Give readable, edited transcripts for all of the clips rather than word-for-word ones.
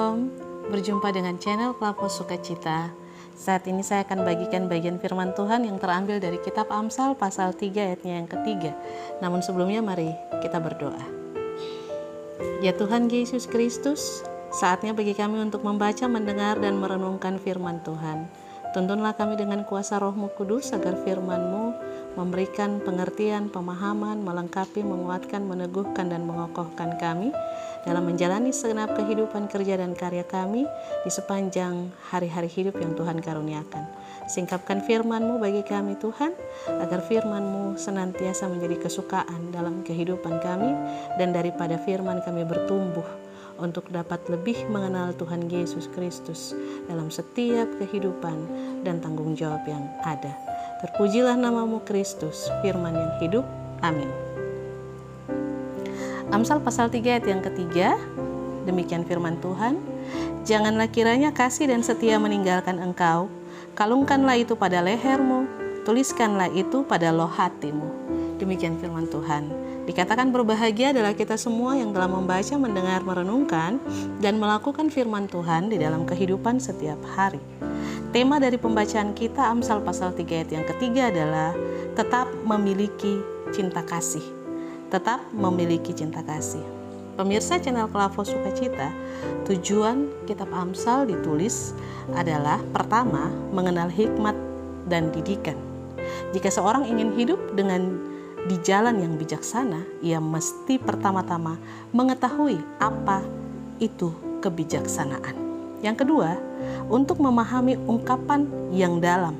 Shalom, berjumpa dengan channel Pelapor Sukacita. Saat ini saya akan bagikan bagian firman Tuhan yang terambil dari kitab Amsal pasal 3 ayatnya yang ketiga. Namun sebelumnya mari kita berdoa. Ya Tuhan Yesus Kristus, saatnya bagi kami untuk membaca, mendengar, dan merenungkan firman Tuhan. Tuntunlah kami dengan kuasa Roh-Mu Kudus agar firman-Mu memberikan pengertian, pemahaman, melengkapi, menguatkan, meneguhkan, dan mengokohkan kami dalam menjalani segenap kehidupan kerja dan karya kami di sepanjang hari-hari hidup yang Tuhan karuniakan. Singkapkan firman-Mu bagi kami Tuhan, agar firman-Mu senantiasa menjadi kesukaan dalam kehidupan kami, dan daripada firman kami bertumbuh untuk dapat lebih mengenal Tuhan Yesus Kristus dalam setiap kehidupan dan tanggung jawab yang ada. Terpujilah nama-Mu Kristus, firman yang hidup. Amin. Amsal pasal 3 ayat yang ketiga, demikian firman Tuhan. Janganlah kiranya kasih dan setia meninggalkan engkau, kalungkanlah itu pada lehermu, tuliskanlah itu pada loh hatimu. Demikian firman Tuhan. Dikatakan berbahagia adalah kita semua yang telah membaca, mendengar, merenungkan, dan melakukan firman Tuhan di dalam kehidupan setiap hari. Tema dari pembacaan kita Amsal pasal 3 ayat yang ketiga adalah tetap memiliki cinta kasih. Tetap memiliki cinta kasih. Pemirsa channel Pelapor Sukacita, tujuan kitab Amsal ditulis adalah pertama, mengenal hikmat dan didikan. Jika seorang ingin hidup di jalan yang bijaksana, ia mesti pertama-tama mengetahui apa itu kebijaksanaan. Yang kedua, untuk memahami ungkapan yang dalam,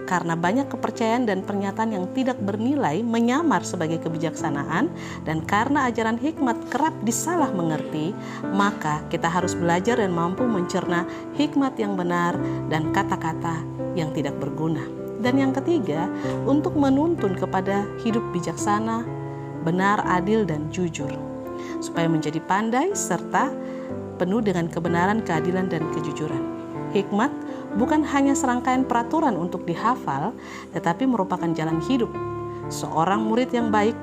karena banyak kepercayaan dan pernyataan yang tidak bernilai menyamar sebagai kebijaksanaan, dan karena ajaran hikmat kerap disalah mengerti, maka kita harus belajar dan mampu mencerna hikmat yang benar dan kata-kata yang tidak berguna. Dan yang ketiga, untuk menuntun kepada hidup bijaksana, benar, adil, dan jujur, supaya menjadi pandai serta penuh dengan kebenaran, keadilan, dan kejujuran. Hikmat bukan hanya serangkaian peraturan untuk dihafal, tetapi merupakan jalan hidup. Seorang murid yang baik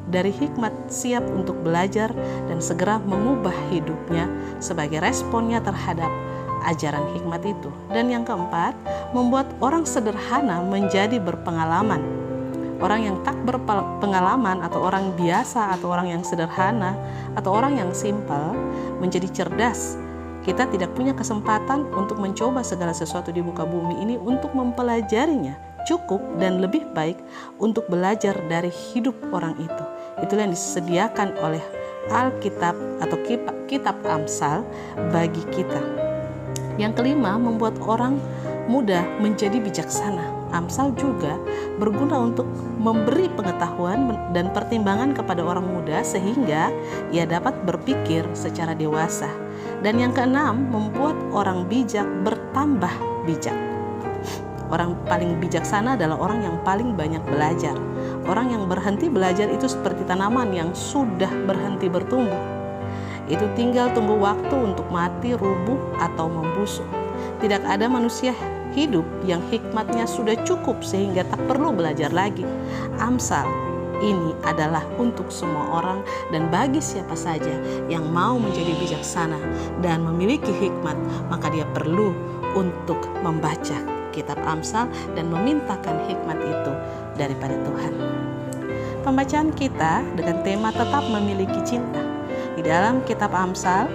dari hikmat siap untuk belajar dan segera mengubah hidupnya sebagai responnya terhadap ajaran hikmat itu. Dan yang keempat, membuat orang sederhana menjadi berpengalaman. Orang yang tak berpengalaman atau orang biasa atau orang yang sederhana atau orang yang simpel menjadi cerdas. Kita tidak punya kesempatan untuk mencoba segala sesuatu di muka bumi ini untuk mempelajarinya. Cukup dan lebih baik untuk belajar dari hidup orang itu. Itulah yang disediakan oleh Alkitab atau kitab Amsal bagi kita. Yang kelima, membuat orang muda menjadi bijaksana. Amsal juga berguna untuk memberi pengetahuan dan pertimbangan kepada orang muda sehingga ia dapat berpikir secara dewasa. Dan yang keenam, membuat orang bijak bertambah bijak. Orang paling bijaksana adalah orang yang paling banyak belajar. Orang yang berhenti belajar itu seperti tanaman yang sudah berhenti bertumbuh. Itu tinggal tunggu waktu untuk mati, rubuh, atau membusuk. Tidak ada manusia hidup yang hikmatnya sudah cukup sehingga tak perlu belajar lagi. Amsal ini adalah untuk semua orang dan bagi siapa saja yang mau menjadi bijaksana dan memiliki hikmat, maka dia perlu untuk membaca kitab Amsal dan memintakan hikmat itu daripada Tuhan. Pembacaan kita dengan tema tetap memiliki cinta di dalam kitab Amsal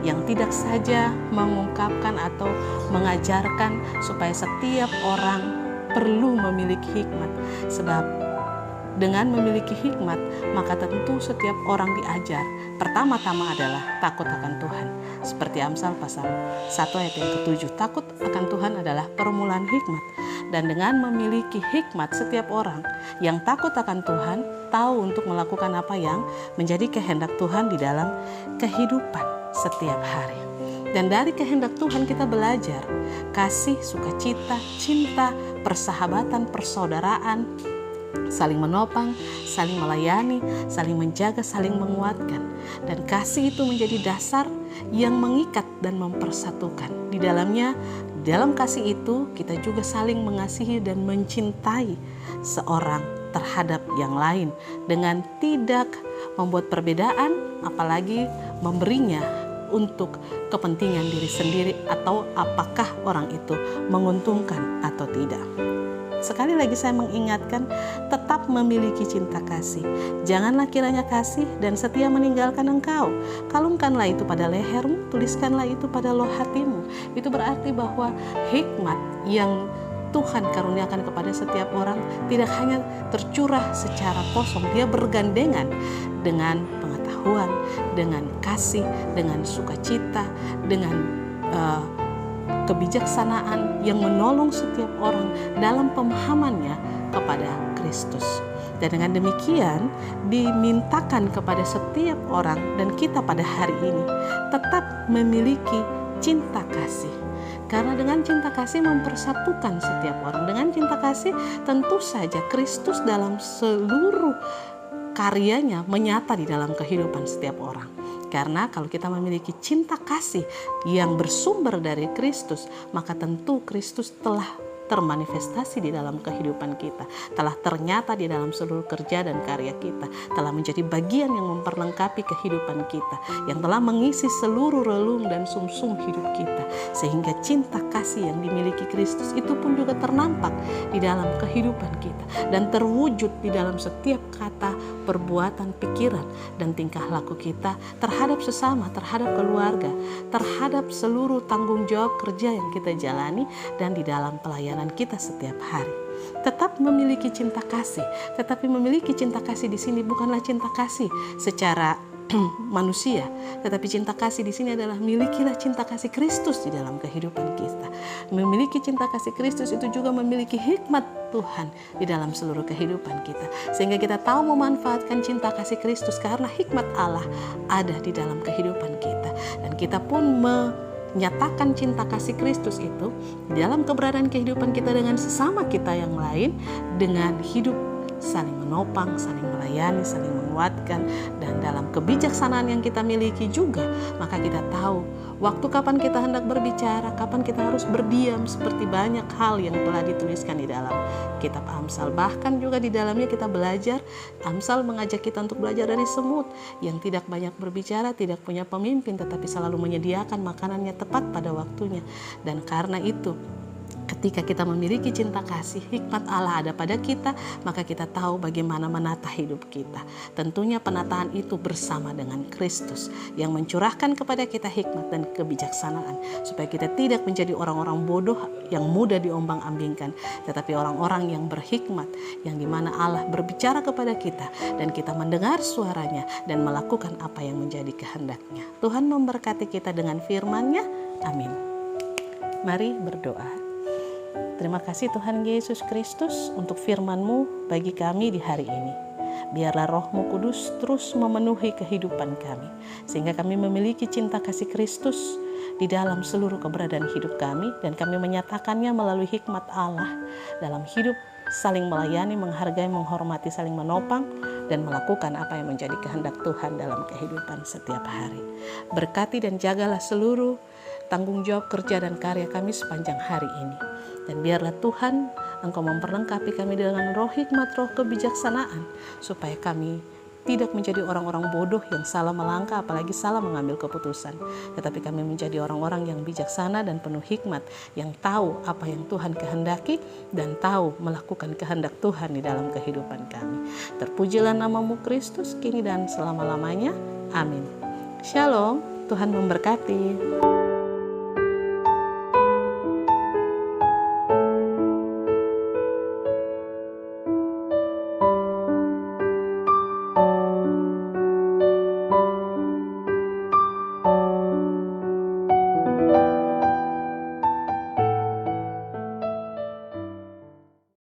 yang tidak saja mengungkapkan atau mengajarkan supaya setiap orang perlu memiliki hikmat, sebab dengan memiliki hikmat maka tentu setiap orang diajar pertama-tama adalah takut akan Tuhan, seperti Amsal pasal 1 ayat yang ke-7. Takut akan Tuhan adalah permulaan hikmat, dan dengan memiliki hikmat setiap orang yang takut akan Tuhan tahu untuk melakukan apa yang menjadi kehendak Tuhan di dalam kehidupan setiap hari. Dan dari kehendak Tuhan kita belajar kasih, sukacita, cinta, persahabatan, persaudaraan, saling menopang, saling melayani, saling menjaga, saling menguatkan. Dan kasih itu menjadi dasar yang mengikat dan mempersatukan. Di dalam kasih itu kita juga saling mengasihi dan mencintai seorang terhadap yang lain dengan tidak membuat perbedaan, apalagi memberinya untuk kepentingan diri sendiri atau apakah orang itu menguntungkan atau tidak. Sekali lagi saya mengingatkan, tetap memiliki cinta kasih. Janganlah kiranya kasih dan setia meninggalkan engkau. Kalungkanlah itu pada lehermu, tuliskanlah itu pada loh hatimu. Itu berarti bahwa hikmat yang Tuhan karuniakan kepada setiap orang tidak hanya tercurah secara kosong, dia bergandengan dengan pengetahuan, dengan kasih, dengan sukacita, dengan kebijaksanaan yang menolong setiap orang dalam pemahamannya kepada Kristus. Dan dengan demikian dimintakan kepada setiap orang dan kita pada hari ini tetap memiliki cinta kasih. Karena dengan cinta kasih mempersatukan setiap orang. Dengan cinta kasih tentu saja Kristus dalam seluruh karyanya menyata di dalam kehidupan setiap orang. Karena kalau kita memiliki cinta kasih yang bersumber dari Kristus, maka tentu Kristus telah termanifestasi di dalam kehidupan kita, telah ternyata di dalam seluruh kerja dan karya kita, telah menjadi bagian yang memperlengkapi kehidupan kita, yang telah mengisi seluruh relung dan sumsum hidup kita, sehingga cinta kasih yang dimiliki Kristus itu pun juga ternampak di dalam kehidupan kita dan terwujud di dalam setiap kata, perbuatan, pikiran, dan tingkah laku kita terhadap sesama, terhadap keluarga, terhadap seluruh tanggung jawab kerja yang kita jalani, dan di dalam pelayanan kita setiap hari. Tetap memiliki cinta kasih, tetapi memiliki cinta kasih di sini bukanlah cinta kasih secara manusia, tetapi cinta kasih di sini adalah milikilah cinta kasih Kristus di dalam kehidupan kita. Memiliki cinta kasih Kristus itu juga memiliki hikmat Tuhan di dalam seluruh kehidupan kita, sehingga kita tahu memanfaatkan cinta kasih Kristus karena hikmat Allah ada di dalam kehidupan kita, dan kita pun menyatakan cinta kasih Kristus itu di dalam keberadaan kehidupan kita dengan sesama kita yang lain, dengan hidup saling menopang, saling melayani, saling menguatkan, dan dalam kebijaksanaan yang kita miliki juga, maka kita tahu waktu kapan kita hendak berbicara, kapan kita harus berdiam, seperti banyak hal yang telah dituliskan di dalam kitab Amsal. Bahkan juga di dalamnya kita belajar, Amsal mengajak kita untuk belajar dari semut yang tidak banyak berbicara, tidak punya pemimpin, tetapi selalu menyediakan makanannya tepat pada waktunya. Dan karena itu, ketika kita memiliki cinta kasih, hikmat Allah ada pada kita, maka kita tahu bagaimana menata hidup kita. Tentunya penataan itu bersama dengan Kristus yang mencurahkan kepada kita hikmat dan kebijaksanaan, supaya kita tidak menjadi orang-orang bodoh yang mudah diombang-ambingkan, tetapi orang-orang yang berhikmat, yang dimana Allah berbicara kepada kita dan kita mendengar suaranya dan melakukan apa yang menjadi kehendaknya. Tuhan memberkati kita dengan firman-Nya. Amin. Mari berdoa. Terima kasih Tuhan Yesus Kristus untuk firman-Mu bagi kami di hari ini. Biarlah Roh-Mu Kudus terus memenuhi kehidupan kami, sehingga kami memiliki cinta kasih Kristus di dalam seluruh keberadaan hidup kami, dan kami menyatakannya melalui hikmat Allah dalam hidup, saling melayani, menghargai, menghormati, saling menopang, dan melakukan apa yang menjadi kehendak Tuhan dalam kehidupan setiap hari. Berkati dan jagalah seluruh tanggung jawab kerja dan karya kami sepanjang hari ini. Dan biarlah Tuhan, Engkau memperlengkapi kami dengan roh hikmat, roh kebijaksanaan, supaya kami tidak menjadi orang-orang bodoh yang salah melangkah, apalagi salah mengambil keputusan. Tetapi kami menjadi orang-orang yang bijaksana dan penuh hikmat, yang tahu apa yang Tuhan kehendaki dan tahu melakukan kehendak Tuhan di dalam kehidupan kami. Terpujilah nama-Mu Kristus, kini dan selama-lamanya. Amin. Shalom, Tuhan memberkati.